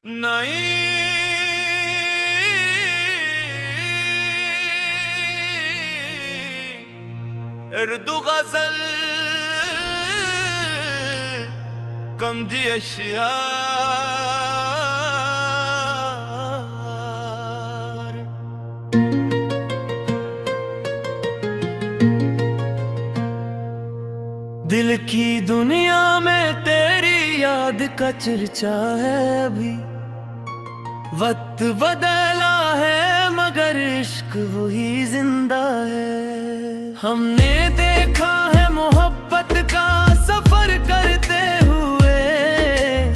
नहीं उर्दू गजल कमजी अशिया दिल की दुनिया में तेरी याद का चर्चा है अभी। वक्त बदला है मगर इश्क वही जिंदा है। हमने देखा है मोहब्बत का सफर करते हुए,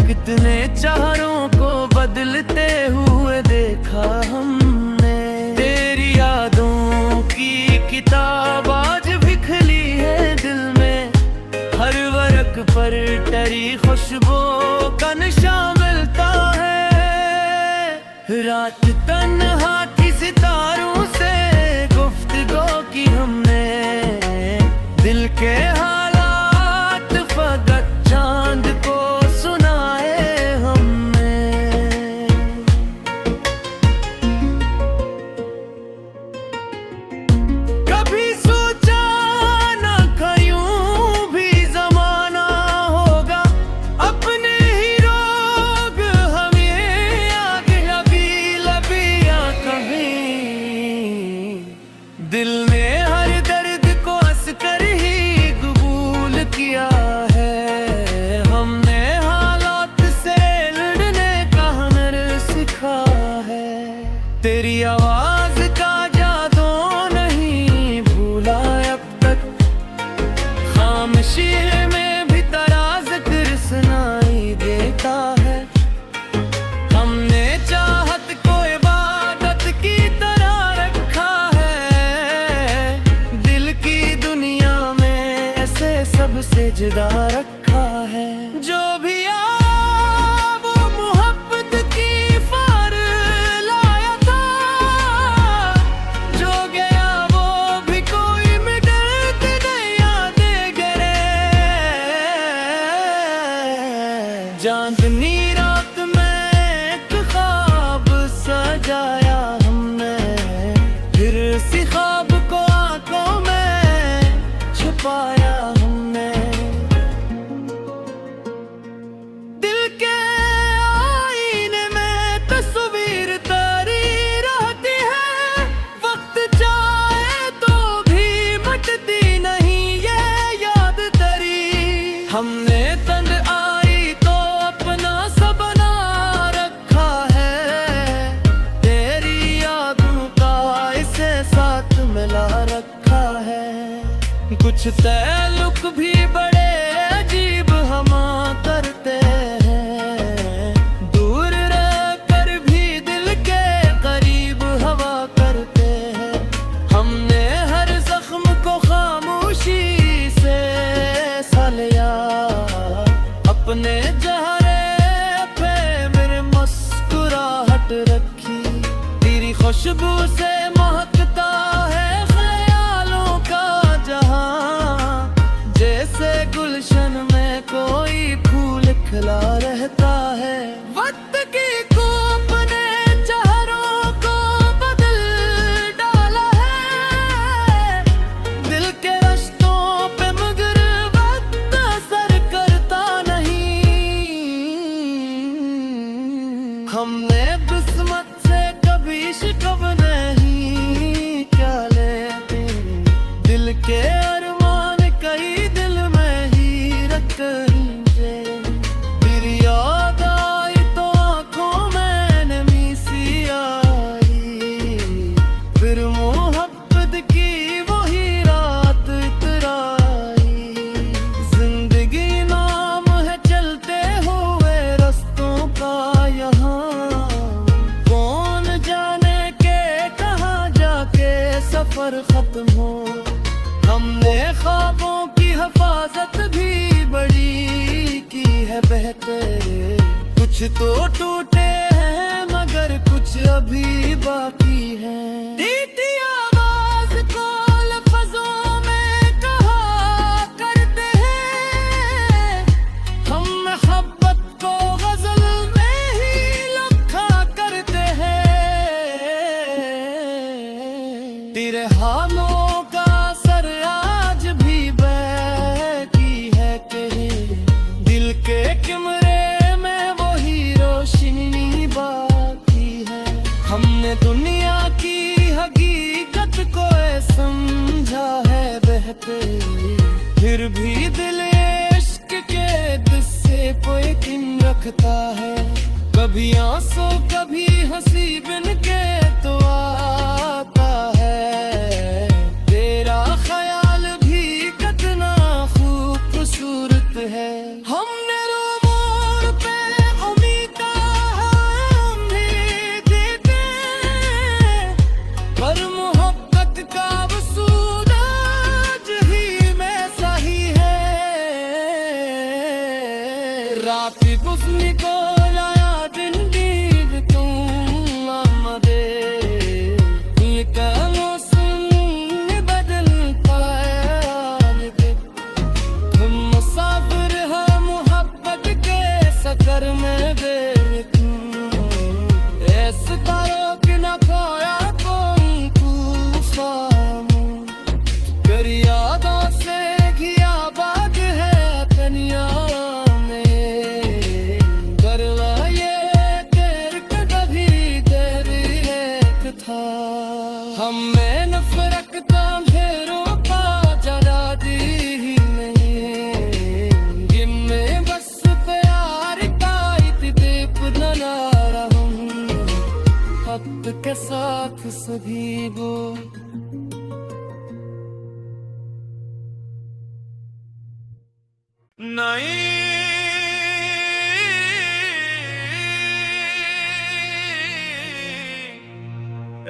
कितने चारों को बदलते हुए देखा हमने। तेरी यादों की किताब आज भी खुली है दिल में, हर वर्क पर टरी खुशबू का नशा मिलता है। रात तन्हा की सितारों से गुफ्तगू की हमने, दिल के हालात फकत चांद को सुनाए हमने। कभी सोचा न यूं भी जमाना होगा, अपने ही रोग हमें आगे लबिया कभी। दिल ने हर दर्द को हंस कर ही कबूल किया है। हमने हालात से लड़ने का हुनर सीखा है। तेरी आवाज का जादू नहीं भूला अब तक, खामोशी में भी तेरा जिक्र सुनाई देता है। हमने चाहत को इबादत की तरह रखा है, दिल की दुनिया में ऐसे सबसे जुदा रखा है। जो भी आया वो मोहब्बत की फार लाया था, जो गया वो भी कोई मिटत नहीं यादें गिरे। चांदनी रात में एक ख्वाब सजाया हमने, फिर उसी ख्वाब को आंखों में छुपाया हमने। दिल के आईने में तस्वीर तारी रहती है, वक्त जाए तो भी मिटती नहीं ये याद तेरी। हमने तंग आई तो अपना सा बना रखा है, तेरी यादों का इसे साथ मिला रखा है। कुछ ताल्लुक भी बड़े अजीब हम करते हैं, दूर रह कर भी दिल के करीब हवा करते हैं। हमने हर जख्म को खामोशी से सा लिया, अपने चेहरे पे मेरे मुस्कुराहट रखी। तेरी खुशबू से महकता है ख्यालों का जहां, जैसे गुलशन में कोई फूल खिला रहता है। वक्त की कूप ने चेहरों को बदल डाला है, दिल के रिश्तों पे मगर वक्त असर करता नहीं। हमने किस्मत से कभी शिकव नहीं क्या लेते, दिल के अरमान कई दिल में ही रख लीजिए। तेरी याद आई तो आंखों में नमी सी आई, फिर मोहब्बत की वही रात इतराई। जिंदगी नाम है चलते हुए रस्तों का यहाँ, कौन जाने के कहाँ जाके सफर खत्म हो। हमने ख्वाबों की हिफाजत भी बड़ी की है बेहतर, कुछ तो टूटे हैं मगर कुछ अभी बाकी है। दीदी आवाज को लफ्जों में कहा करते हैं, हम मोहब्बत को गजल में ही से, फिर भी दिल इश्क के दिस्से पे यकीन रखता है। कभी आंसू कभी हंसी बिन के तो आता है। तेरा ख्याल भी कितना खूबसूरत है। हमने रोड पे उम्मीद का हम भी देते, पर मोहब्बत का वसूल आज ही में सही है। रात गुज़री को लाया दिन नींद तुम आमदे, ये क्या मौसम बदलता है। तुम मुसाफिर हो मोहब्बत के सफर में बेखुद, ऐसे तारों की न खोया कोई तूफान। कर यादों से किया बात है दुनिया में, करवा ये तेरे कभी तेरी एक था। हमें नफरत का फेरों का जरा दी ही नहीं, जिनमें बस प्यार का इत्तेफाक न रहूं। वक्त के साथ सभी वो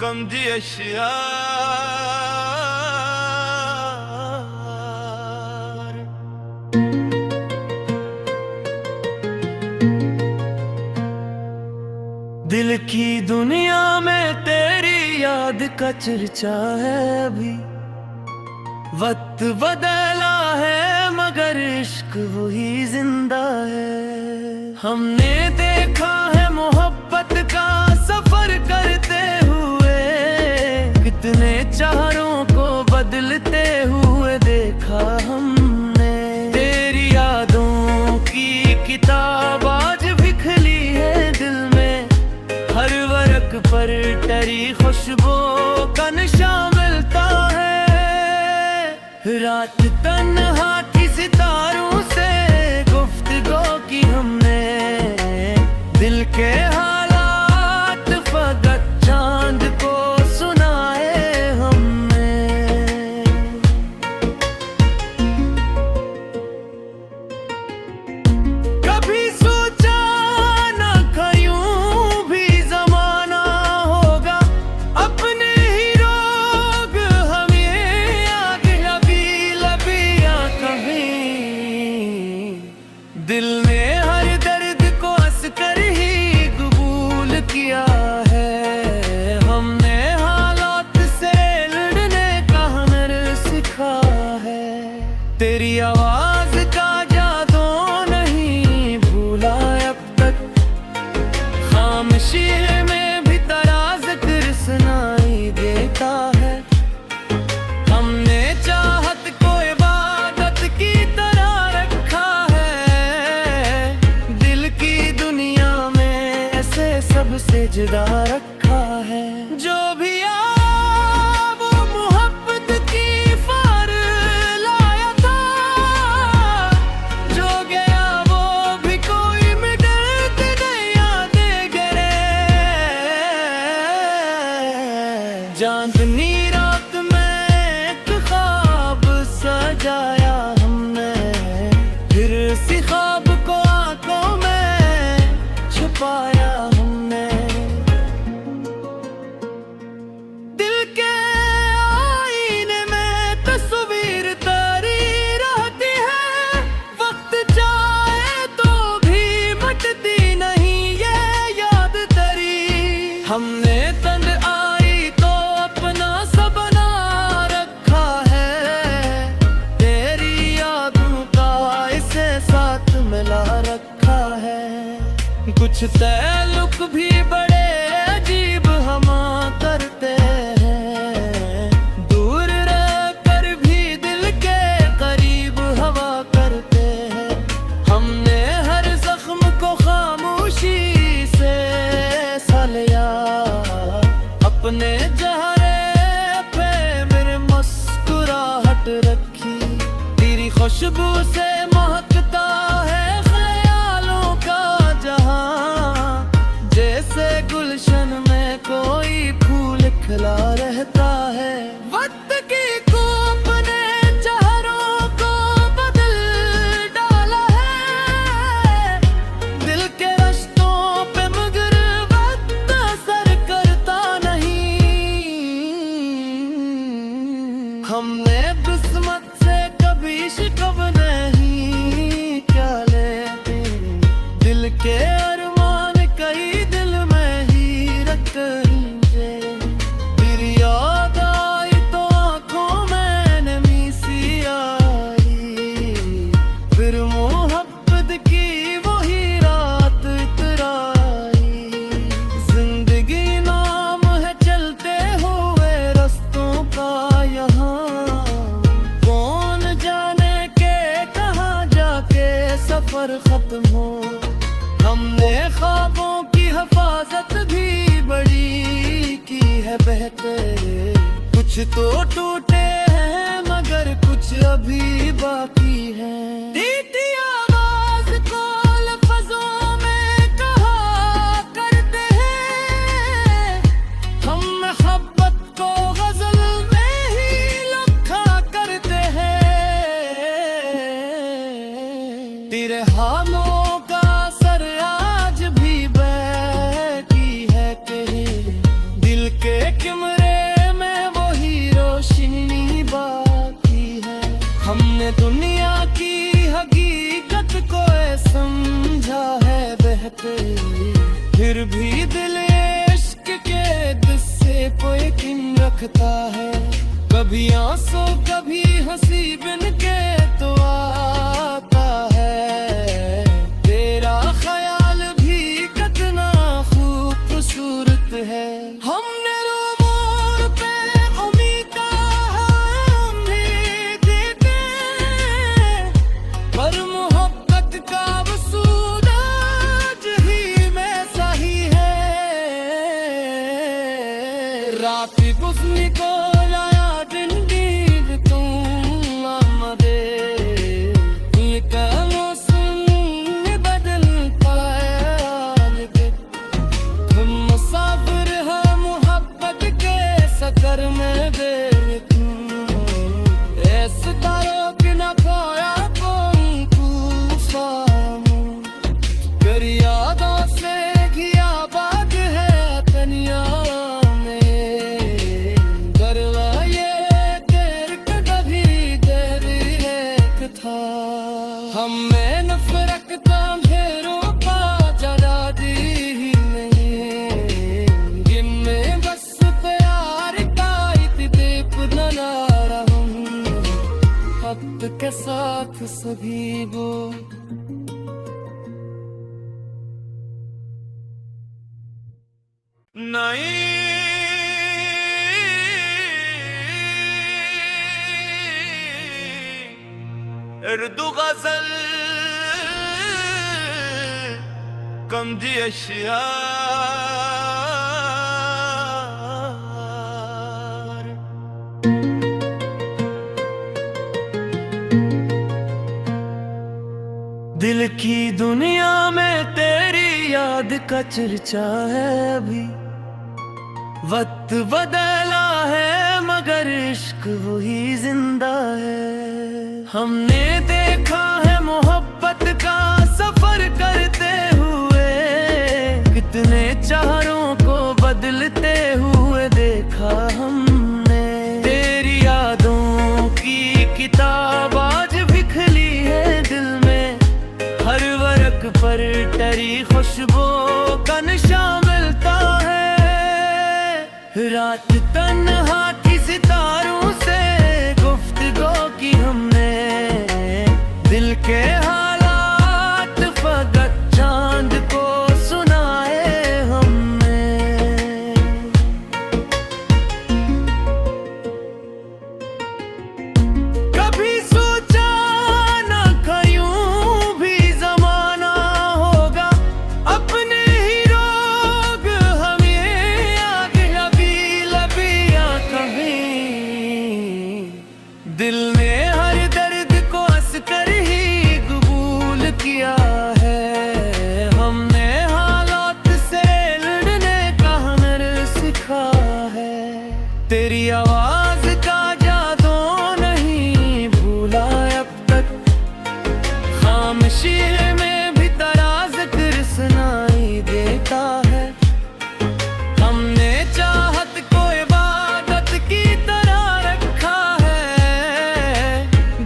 कम दी अशियार। दिल की दुनिया में तेरी याद का चर्चा है अभी। वक्त बदला है मगर इश्क वही जिंदा है। हमने देखा है मोहब्बत का सफर करते हुए, कितने चारों को बदलते हुए देखा हमने। तेरी यादों की किताब आज भी खुली है दिल में, हर वर्क पर टरी खुशबू का नशा मिलता है। रात तन्हा की सितारों से गुफ्तगू की हमने, दिल के हालात फकत चांद को सुनाए हमने। कभी सोचा न था यूं भी जमाना होगा, अपने ही रोग हमें आगे लबिया कभी। दिल ने हर दर्द को हंस कर ही कबूल किया है। हमने हालात से लड़ने का हुनर सीखा है। तेरी आवाज का जादू नहीं भूला अब तक, खामोशी में भी तेरा जिक्र सुनाई देता है। हमने चाहत को इबादत की तरह रखा है, दिल की दुनिया में ऐसे सबसे जुदा रखा है। जो भी आया वो मोहब्बत की फार लाया था, जो गया वो भी कोई मिटत नहीं यादें गिरे। चांदनी रात में एक ख्वाब सजाया हमने, फिर इसी ख्वाब को आंखों में छुपाया हमने। दिल के आईने में तस्वीर तारी रहती है, वक्त जाए तो भी मिटती नहीं ये याद तेरी। हमने तंग आई तो अपना सा बना रखा है, तेरी यादों का इसे साथ मिला रखा है। कुछ ताल्लुक भी बड़े अजीब हम करते हैं, दूर रह कर भी दिल के करीब हवा करते हैं। हमने हर जख्म को खामोशी से सा लिया, अपने फिर मोहब्बत की वही रात इतराई। जिंदगी नाम है चलते हुए रस्तों का यहाँ, कौन जाने के कहाँ जाके सफर खत्म हो। हमने ख्वाबों की हिफाजत भी बड़ी की है बेहतर, कुछ तो टूटे हैं मगर कुछ अभी बाकी है। दीदी आवाज को लफ्जों में कहा करते हैं, हम मोहब्बत को गजल में ही लिखा करते हैं। तेरे हाथों का असर आज भी बहकी है कहीं, दिल के कमरे में वही रोशनी बाकी है। हमने दुनिया की हकीकत को समझा है बेहतर, फिर भी दिल इश्क के दिस्से को यकीन रखता है। कभी आंसू कभी हंसी बिन के तो आता है, तेरा ख्याल भी कितना खूबसूरत है। हमने मोड़ पे उम्मीद का हम भी देते, पर मोहब्बत का वसूल आज ही में सही है। रात गुजरी को लाया दिन नींद तुम आमदे, ये कहो सुन बदलता है हाल के। तुम मुसाफिर हो मोहब्बत के सफर में बेवकूफ, ऐसे तारों की न खोया कोई तूफान, कर यादों से किया बात है तनिया में। गरवा ये तेरे कभी तेरी एक था, हमें नफरत का ढेरों का जरा दी ही नहीं, जिनमें बस प्यार का इत्तेफ न रहा हूँ। वक्त के साथ सभी वो नहीं उर्दू गजल कमजी अशिया दिल की दुनिया में तेरी याद का चर्चा है अभी। वक्त बदला है मगर इश्क वही जिंदा है। हमने देखा है मोहब्बत का सफर करते हुए, कितने चारों को बदलते हुए देखा हमने। तेरी यादों की किताब आज भी खुली है दिल में, हर वर्क पर टरी खुशबू का निशान मिलता है। रात तन्हा थी सितारों से गुफ्तगू की हमने, दिल के हालात फकत चांद को सुनाए हमने। कभी सोचा न था यूं भी जमाना होगा, अपने ही रोग हम ये आगे लबिया कहीं। दिल ने हर दर्द को हंस कर ही कबूल किया है, हमने हालात से लड़ने का हुनर सीखा है। तेरी आवाज का जादू नहीं भूला अब तक, खामोशी में भी तेरा जिक्र सुनाई देता है। हमने चाहत को इबादत की तरह रखा है,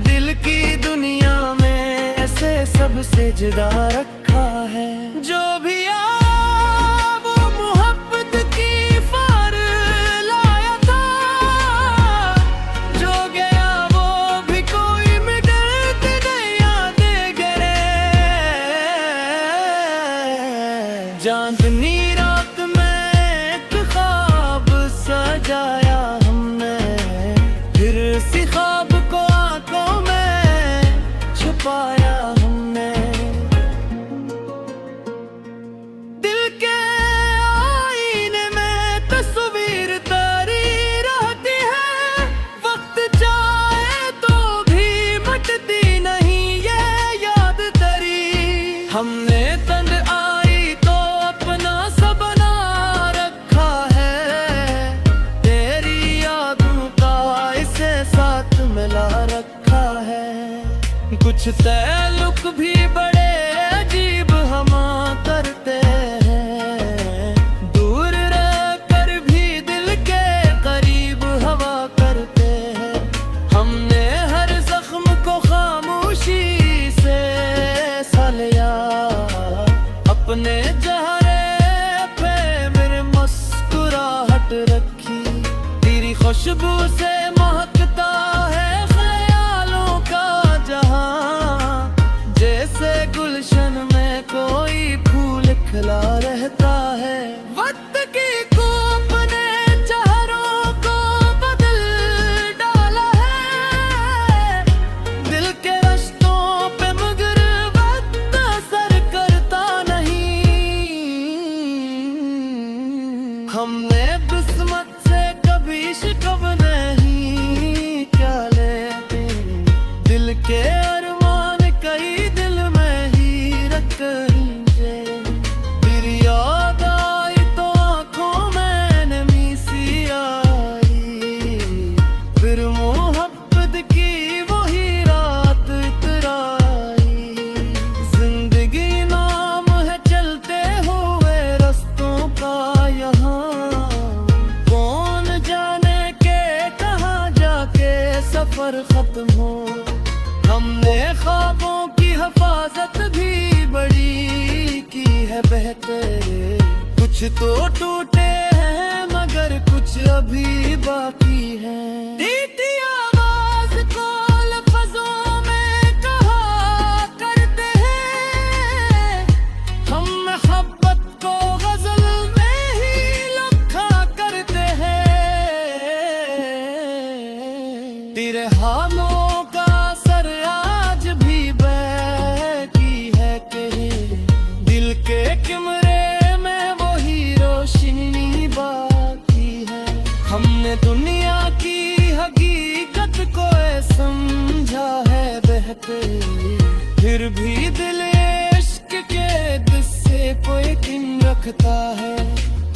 दिल की दुनिया में ऐसे सबसे जुदा रखा है। जो भी आया वो मोहब्बत की फार लाया था, जो गया वो भी कोई मिटत नहीं दे चांदनी रात में एक ख्वाब सजाया हमने, फिर उसी ख्वाब को आंखों में छुपाया हमने। दिल के आईने में तस्वीर तारी रहती है, वक्त जाए तो भी मिटती नहीं ये याद तेरी। हमने तंग आई तो अपना सा बना रखा है, तेरी यादों का इसे साथ मिला रखा है। कुछ ताल्लुक भी बड़े अजीब हम करते हैं, दूर रह कर भी दिल के करीब हवा करते हैं। हमने हर जख्म को खामोशी से सलिया, अपने चेहरे पे मेरे मुस्कुराहट रखी। तेरी खुशबू से महकता है ख्यालों का जहां, जैसे गुलशन में कोई फूल खिला रहता है। वक्त की कूप ने चेहरों को बदल डाला है, दिल के रिश्तों पे मगर वक्त असर करता नहीं। हमने किस्मत से कभी शिकव नहीं क्या लेते, दिल के अरमान कई दिल में ही रख लीजे। तेरी याद आई तो आंखों में नमी सी आई, फिर मोहब्बत की वही रात इतराई। जिंदगी नाम है चलते हुए रस्तों का यहाँ, कौन जाने के कहाँ जाके सफर खत्म हो। हमने ख्वाबों की हिफाजत भी बड़ी की है बेहतर, कुछ तो टूटे हैं मगर कुछ अभी बाकी है। दीदी आवाज को लफ्जों में कहा करते हैं, हम मोहब्बत को गजल में ही लिखा करते हैं। तेरे हाथों का असर आज भी बाकी है कहीं, दिल के कमरे में वही रोशनी बाकी है। हमने दुनिया की हकीकत को समझा है बेहतर, फिर भी दिल इश्क के दिस्से को यकीन रखता है।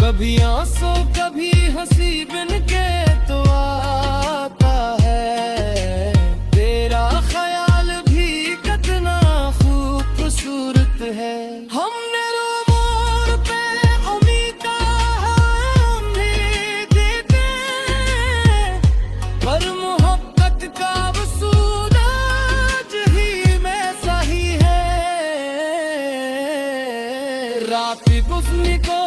कभी आंसू कभी हंसी बिन के तो आता है, तेरा ख्याल भी कितना खूबसूरत है। हमने मोड़ पे उम्मीद का हम भी देते, पर मोहब्बत का वसूल आज ही में सही है। रात गुज़री को